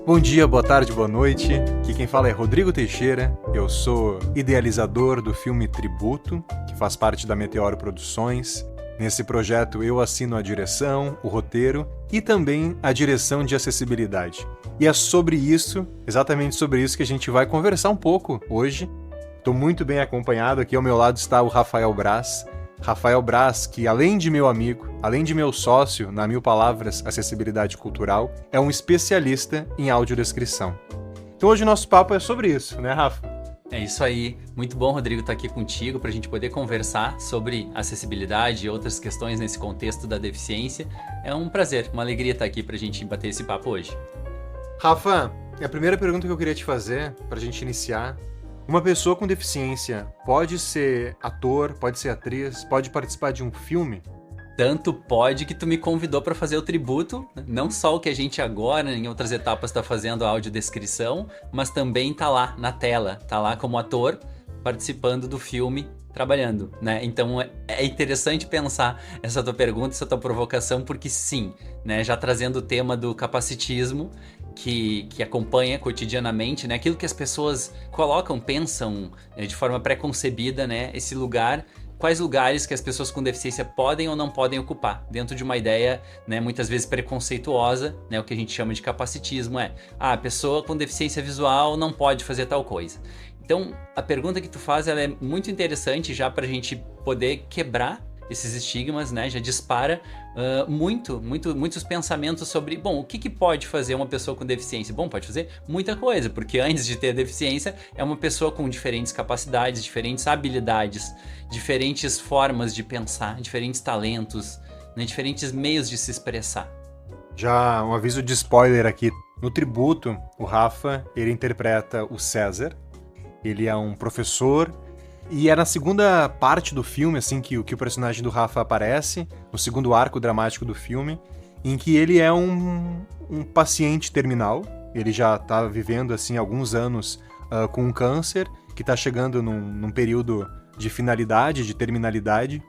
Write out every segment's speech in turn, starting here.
Bom dia, boa tarde, boa noite. Aqui quem fala é Rodrigo Teixeira. Eu sou idealizador do filme Tributo, que faz parte da Meteoro Produções. Nesse projeto eu assino a direção, o roteiro e também a direção de acessibilidade. E é sobre isso, exatamente sobre isso, que a gente vai conversar um pouco hoje. Estou muito bem acompanhado, aqui ao meu lado está o Rafael Braz. Rafael Braz, que além de meu amigo, além de meu sócio na Mil Palavras Acessibilidade Cultural, é um especialista em audiodescrição. Então hoje o nosso papo é sobre isso, né, Rafa? É isso aí. Muito bom, Rodrigo, estar aqui contigo para a gente poder conversar sobre acessibilidade e outras questões nesse contexto da deficiência. É um prazer, uma alegria estar aqui para a gente bater esse papo hoje. Rafa, a primeira pergunta que eu queria te fazer, para a gente iniciar: uma pessoa com deficiência pode ser ator, pode ser atriz, pode participar de um filme? Tanto pode que tu me convidou para fazer o tributo, não só o que a gente agora, em outras etapas, está fazendo a audiodescrição, mas também tá lá na tela, tá lá como ator, participando do filme, trabalhando, né? Então é interessante pensar essa tua pergunta, essa tua provocação, porque sim, né? Já trazendo o tema do capacitismo, que acompanha cotidianamente, né? Aquilo que as pessoas colocam, pensam de forma pré-concebida, né? Esse lugar, quais lugares que as pessoas com deficiência podem ou não podem ocupar, dentro de uma ideia, né, muitas vezes preconceituosa, né? O que a gente chama de capacitismo a pessoa com deficiência visual não pode fazer tal coisa. Então, a pergunta que tu faz, ela é muito interessante já para a gente poder quebrar esses estigmas, né? Já dispara muitos pensamentos sobre, bom, o que pode fazer uma pessoa com deficiência? Bom, pode fazer muita coisa, porque antes de ter deficiência, é uma pessoa com diferentes capacidades, diferentes habilidades, diferentes formas de pensar, diferentes talentos, né? Diferentes meios de se expressar. Já um aviso de spoiler aqui. No Tributo, o Rafa, ele interpreta o César. Ele é um professor. E é na segunda parte do filme, assim, que o personagem do Rafa aparece, no segundo arco dramático do filme, em que ele é um paciente terminal. Ele já está vivendo, assim, alguns anos com um câncer, que está chegando num período de finalidade, de terminalidade.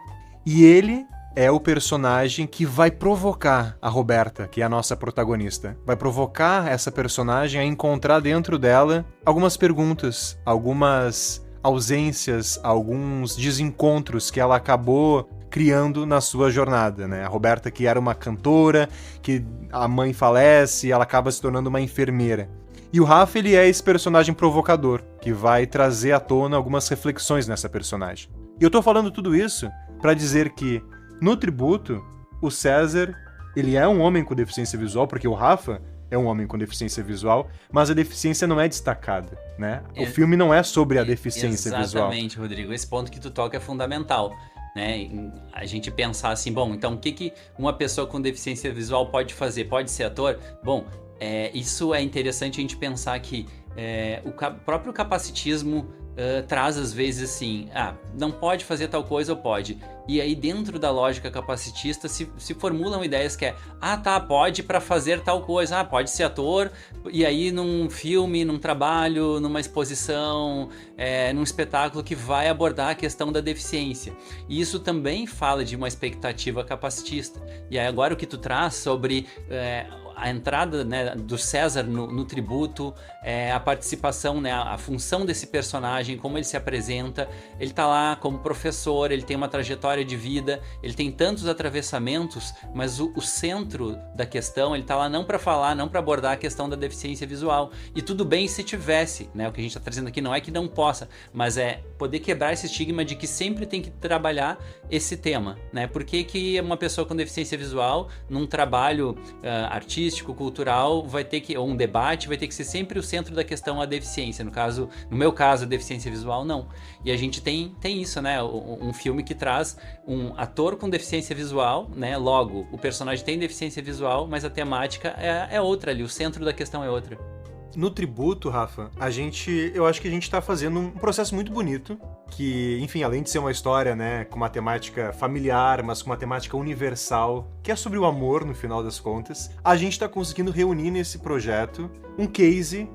E ele é o personagem que vai provocar a Roberta, que é a nossa protagonista. Vai provocar essa personagem a encontrar dentro dela algumas perguntas, algumas ausências, alguns desencontros que ela acabou criando na sua jornada, né? A Roberta, que era uma cantora, que a mãe falece, ela acaba se tornando uma enfermeira. E o Rafa, ele é esse personagem provocador, que vai trazer à tona algumas reflexões nessa personagem. E eu tô falando tudo isso para dizer que, no Tributo, o César, ele é um homem com deficiência visual, porque o Rafa é um homem com deficiência visual, mas a deficiência não é destacada, né? O filme não é sobre a deficiência visual. Exatamente, Rodrigo. Esse ponto que tu toca é fundamental, né? A gente pensar assim, bom, então o que uma pessoa com deficiência visual pode fazer? Pode ser ator? Bom, isso é interessante a gente pensar que o próprio capacitismo traz às vezes assim, não pode fazer tal coisa ou pode. E aí dentro da lógica capacitista se formulam ideias que pode para fazer tal coisa, pode ser ator, e aí num filme, num trabalho, numa exposição, num espetáculo que vai abordar a questão da deficiência. E isso também fala de uma expectativa capacitista. E aí agora o que tu traz sobre a entrada, né, do César no tributo, a participação, né, a função desse personagem, como ele se apresenta, ele tá lá como professor, ele tem uma trajetória de vida, ele tem tantos atravessamentos, mas o centro da questão, ele tá lá não para falar, não para abordar a questão da deficiência visual. E tudo bem se tivesse, né, o que a gente tá trazendo aqui não é que não possa, mas é poder quebrar esse estigma de que sempre tem que trabalhar esse tema, né? Por que uma pessoa com deficiência visual, num trabalho artístico, cultural, ou um debate, vai ter que ser sempre o centro da questão a deficiência? No meu caso, a deficiência visual, não. E a gente tem isso, né? Um filme que traz um ator com deficiência visual, né? Logo, o personagem tem deficiência visual, mas a temática é outra ali, o centro da questão é outra. No Tributo, Rafa, eu acho que a gente tá fazendo um processo muito bonito, que, enfim, além de ser uma história, né, com uma temática familiar, mas com uma temática universal, que é sobre o amor, no final das contas, a gente tá conseguindo reunir nesse projeto um case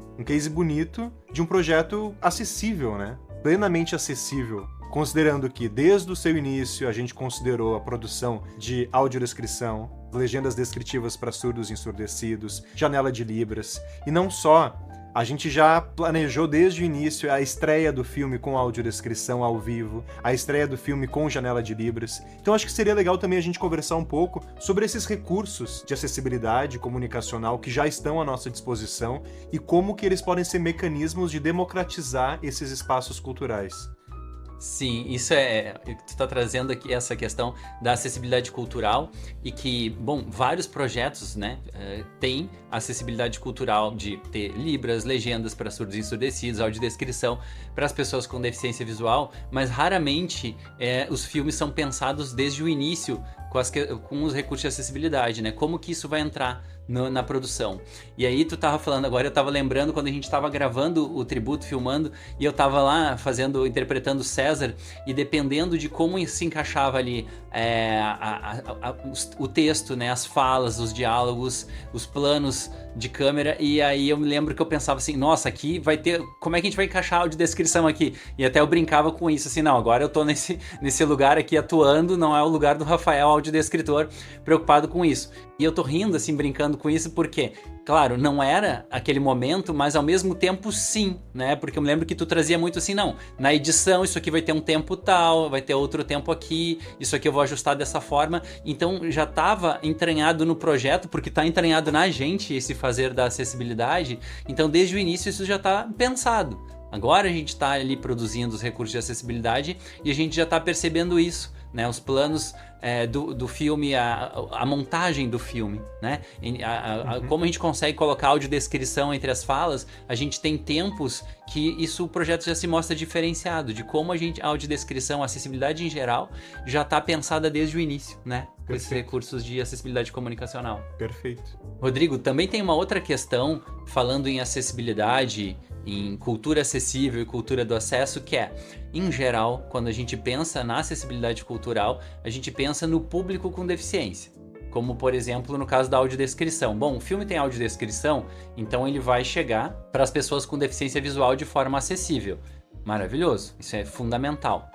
bonito de um projeto acessível, né? Plenamente acessível. considerando que desde o seu início a gente considerou a produção de audiodescrição, legendas descritivas para surdos e ensurdecidos, janela de Libras, e não só, a gente já planejou desde o início a estreia do filme com audiodescrição ao vivo, a estreia do filme com janela de Libras. Então acho que seria legal também a gente conversar um pouco sobre esses recursos de acessibilidade comunicacional que já estão à nossa disposição e como que eles podem ser mecanismos de democratizar esses espaços culturais. Sim, isso tu está trazendo aqui essa questão da acessibilidade cultural e que, bom, vários projetos, né, têm acessibilidade cultural de ter libras, legendas para surdos e ensurdecidos, audiodescrição para as pessoas com deficiência visual, mas raramente os filmes são pensados desde o início com os recursos de acessibilidade, né? Como que isso vai entrar na produção. E aí tu tava falando agora, eu tava lembrando quando a gente tava gravando o tributo, filmando, e eu tava lá interpretando o César, e dependendo de como se encaixava ali o texto, né, as falas, os diálogos, os planos de câmera, e aí eu me lembro que eu pensava assim, nossa, aqui vai ter, como é que a gente vai encaixar a audiodescrição aqui? E até eu brincava com isso, assim, não, agora eu tô nesse lugar aqui atuando, não é o lugar do Rafael, audiodescritor, preocupado com isso. E eu tô rindo, assim, brincando com isso, porque, claro, não era aquele momento, mas ao mesmo tempo sim, né? Porque eu me lembro que tu trazia muito assim, não, na edição isso aqui vai ter um tempo tal, vai ter outro tempo aqui, isso aqui eu vou ajustar dessa forma. Então já estava entranhado no projeto, porque está entranhado na gente esse fazer da acessibilidade, então desde o início isso já está pensado. Agora a gente está ali produzindo os recursos de acessibilidade e a gente já está percebendo isso, né? Os planos do filme, a montagem do filme, né? Como a gente consegue colocar audiodescrição entre as falas, a gente tem tempos que o projeto já se mostra diferenciado, de como a audiodescrição, a acessibilidade em geral, já está pensada desde o início, né? Com esses recursos de acessibilidade comunicacional. Perfeito. Rodrigo, também tem uma outra questão, falando em acessibilidade, em cultura acessível e cultura do acesso, que é, em geral, quando a gente pensa na acessibilidade cultural, a gente pensa no público com deficiência. Como, por exemplo, no caso da audiodescrição. Bom, o filme tem audiodescrição, então ele vai chegar para as pessoas com deficiência visual de forma acessível. Maravilhoso, isso é fundamental.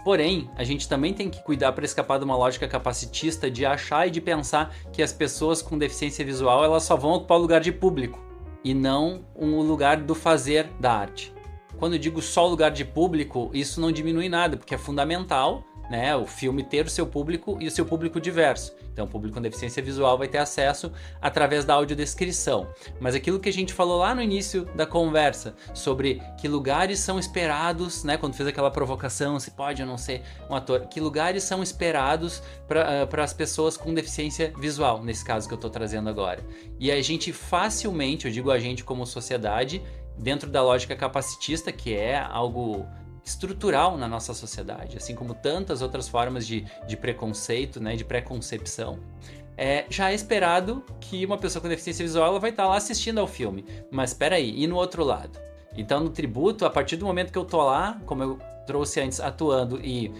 Porém, a gente também tem que cuidar para escapar de uma lógica capacitista de achar e de pensar que as pessoas com deficiência visual elas só vão ocupar o lugar de público e não um lugar do fazer da arte. Quando eu digo só lugar de público, isso não diminui nada, porque é fundamental, né, o filme ter o seu público e o seu público diverso. Então o público com deficiência visual vai ter acesso através da audiodescrição. Mas aquilo que a gente falou lá no início da conversa, sobre que lugares são esperados, né, quando fez aquela provocação, se pode ou não ser um ator, que lugares são esperados para as pessoas com deficiência visual, nesse caso que eu estou trazendo agora. E a gente facilmente, eu digo a gente como sociedade, dentro da lógica capacitista, que é algo estrutural na nossa sociedade, assim como tantas outras formas de preconceito, né, de preconcepção, já é esperado que uma pessoa com deficiência visual ela vai estar lá assistindo ao filme. Mas espera aí, e no outro lado? Então no tributo, a partir do momento que eu tô lá, como eu trouxe antes, atuando e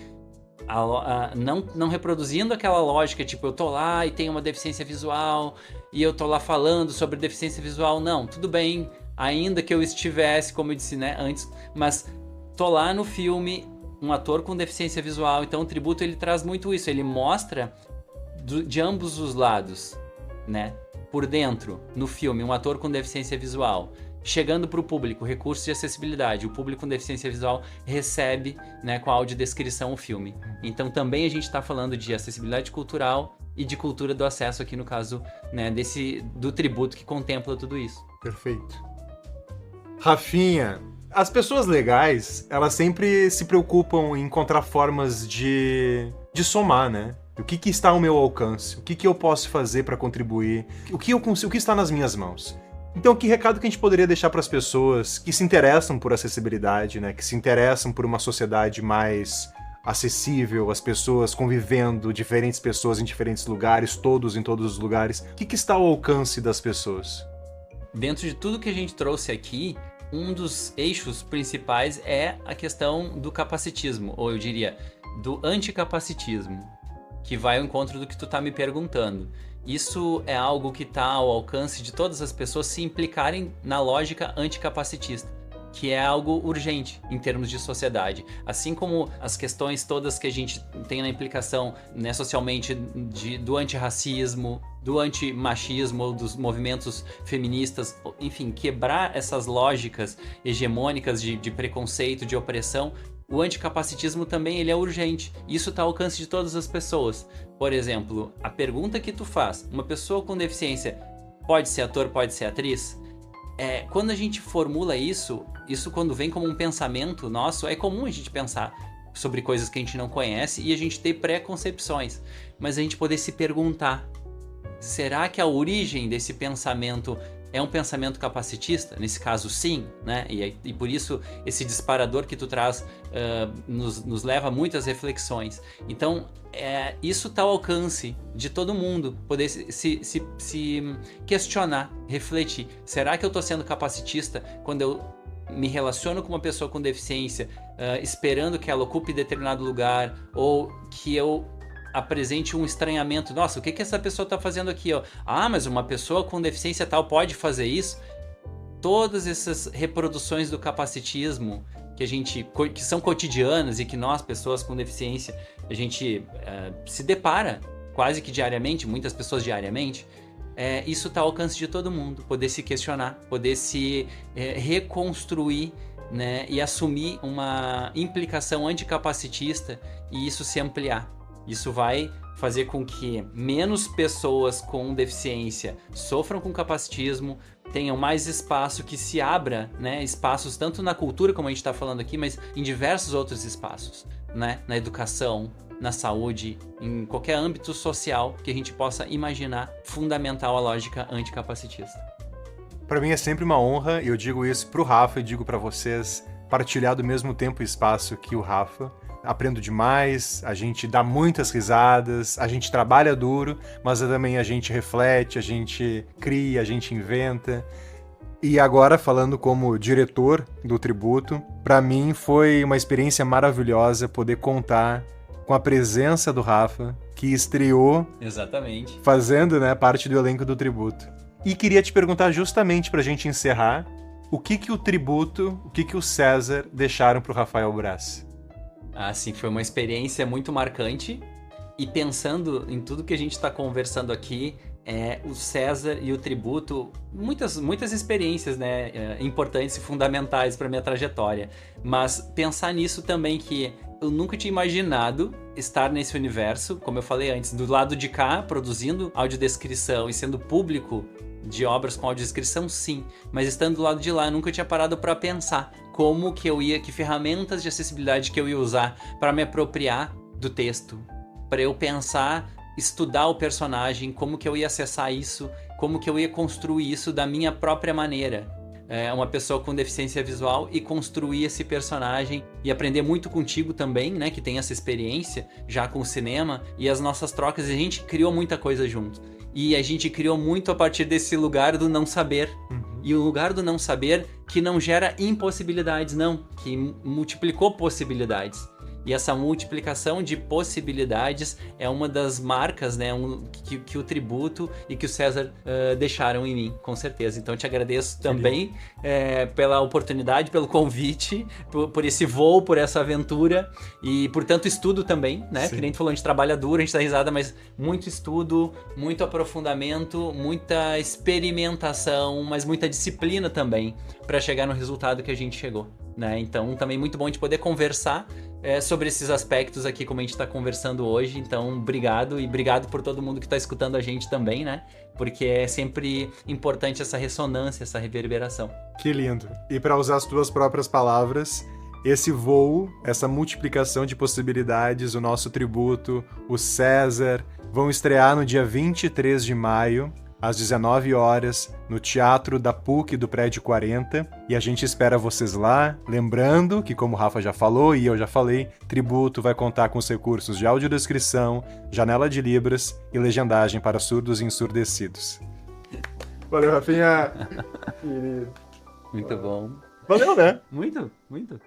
não reproduzindo aquela lógica, tipo, eu tô lá e tenho uma deficiência visual e eu tô lá falando sobre deficiência visual, não, tudo bem, ainda que eu estivesse, como eu disse, né, antes, mas tô lá no filme, um ator com deficiência visual, então o tributo ele traz muito isso, ele mostra de ambos os lados, né? Por dentro, no filme, um ator com deficiência visual, chegando para o público, recursos de acessibilidade, o público com deficiência visual recebe, né, com a audiodescrição o filme. Então também a gente está falando de acessibilidade cultural e de cultura do acesso aqui no caso, né, do tributo que contempla tudo isso. Perfeito. Rafinha, as pessoas legais, elas sempre se preocupam em encontrar formas de somar, né? O que está ao meu alcance? O que eu posso fazer para contribuir? O que está nas minhas mãos? Então, que recado que a gente poderia deixar para as pessoas que se interessam por acessibilidade, né? Que se interessam por uma sociedade mais acessível, as pessoas convivendo, diferentes pessoas em diferentes lugares, todos em todos os lugares. O que está ao alcance das pessoas? Dentro de tudo que a gente trouxe aqui, um dos eixos principais é a questão do capacitismo, ou eu diria, do anticapacitismo, que vai ao encontro do que tu tá me perguntando. Isso é algo que está ao alcance de todas as pessoas se implicarem na lógica anticapacitista. que é algo urgente em termos de sociedade. Assim como as questões todas que a gente tem na implicação, né, socialmente do antirracismo, do antimachismo, dos movimentos feministas, enfim, quebrar essas lógicas hegemônicas de preconceito, de opressão. O anticapacitismo também ele é urgente. Isso está ao alcance de todas as pessoas. Por exemplo, a pergunta que tu faz, uma pessoa com deficiência pode ser ator, pode ser atriz? Quando a gente formula isso quando vem como um pensamento nosso, é comum a gente pensar sobre coisas que a gente não conhece e a gente ter preconcepções. Mas a gente poder se perguntar, será que a origem desse pensamento é um pensamento capacitista? Nesse caso, sim, né? E por isso esse disparador que tu traz nos leva a muitas reflexões. Então, isso está ao alcance de todo mundo, poder se questionar, refletir. Será que eu estou sendo capacitista quando eu me relaciono com uma pessoa com deficiência, esperando que ela ocupe determinado lugar, ou que eu apresente um estranhamento? Nossa, o que essa pessoa está fazendo aqui? Ó? Ah, mas uma pessoa com deficiência tal pode fazer isso? Todas essas reproduções do capacitismo que são cotidianas e que nós, pessoas com deficiência, a gente se depara quase que diariamente, muitas pessoas diariamente, isso está ao alcance de todo mundo, poder se questionar, poder se reconstruir, né, e assumir uma implicação anticapacitista e isso se ampliar. Isso vai fazer com que menos pessoas com deficiência sofram com capacitismo, tenham mais espaço, que se abra, né, espaços tanto na cultura, como a gente está falando aqui, mas em diversos outros espaços, né, na educação, na saúde, em qualquer âmbito social que a gente possa imaginar fundamental a lógica anticapacitista. Para mim é sempre uma honra, e eu digo isso pro Rafa e digo para vocês, partilhar do mesmo tempo e espaço que o Rafa. Aprendo demais, a gente dá muitas risadas, a gente trabalha duro, mas também a gente reflete, a gente cria, a gente inventa. E agora, falando como diretor do tributo, para mim foi uma experiência maravilhosa poder contar com a presença do Rafa, que estreou Exatamente. Fazendo, né, parte do elenco do tributo. E queria te perguntar justamente pra gente encerrar, o que o tributo, o que o César deixaram pro Rafael Braz? Assim, foi uma experiência muito marcante. E pensando em tudo que a gente está conversando aqui, o César e o tributo, muitas experiências, né, importantes e fundamentais para minha trajetória. Mas pensar nisso também, que eu nunca tinha imaginado estar nesse universo, como eu falei antes, do lado de cá, produzindo audiodescrição e sendo público de obras com audiodescrição, sim. Mas estando do lado de lá, eu nunca tinha parado para pensar como que que ferramentas de acessibilidade que eu ia usar para me apropriar do texto, para eu pensar, estudar o personagem, como que eu ia acessar isso, como que eu ia construir isso da minha própria maneira. Uma pessoa com deficiência visual e construir esse personagem e aprender muito contigo também, né, que tem essa experiência já com o cinema e as nossas trocas. A gente criou muita coisa junto e a gente criou muito a partir desse lugar do não saber. E o lugar do não saber que não gera impossibilidades, não, que multiplicou possibilidades. E essa multiplicação de possibilidades é uma das marcas, né, que o tributo e que o César deixaram em mim, com certeza. Então eu te agradeço também pela oportunidade, pelo convite, por esse voo, por essa aventura e por tanto estudo também, né? Sim. Que nem tu falou, a gente trabalha duro, a gente dá risada, mas muito estudo, muito aprofundamento, muita experimentação, mas muita disciplina também para chegar no resultado que a gente chegou, né? Então também muito bom de poder conversar sobre esses aspectos aqui, como a gente está conversando hoje. Então, obrigado, e obrigado por todo mundo que está escutando a gente também, né? Porque é sempre importante essa ressonância, essa reverberação. Que lindo. E para usar as tuas próprias palavras, esse voo, essa multiplicação de possibilidades, o nosso tributo, o César, vão estrear no dia 23 de maio, às 19 horas, no Teatro da PUC do Prédio 40, e a gente espera vocês lá, lembrando que, como o Rafa já falou e eu já falei, Tributo vai contar com os recursos de audiodescrição, janela de libras e legendagem para surdos e ensurdecidos. Valeu, Rafinha! Muito bom. Valeu, né? Muito, muito.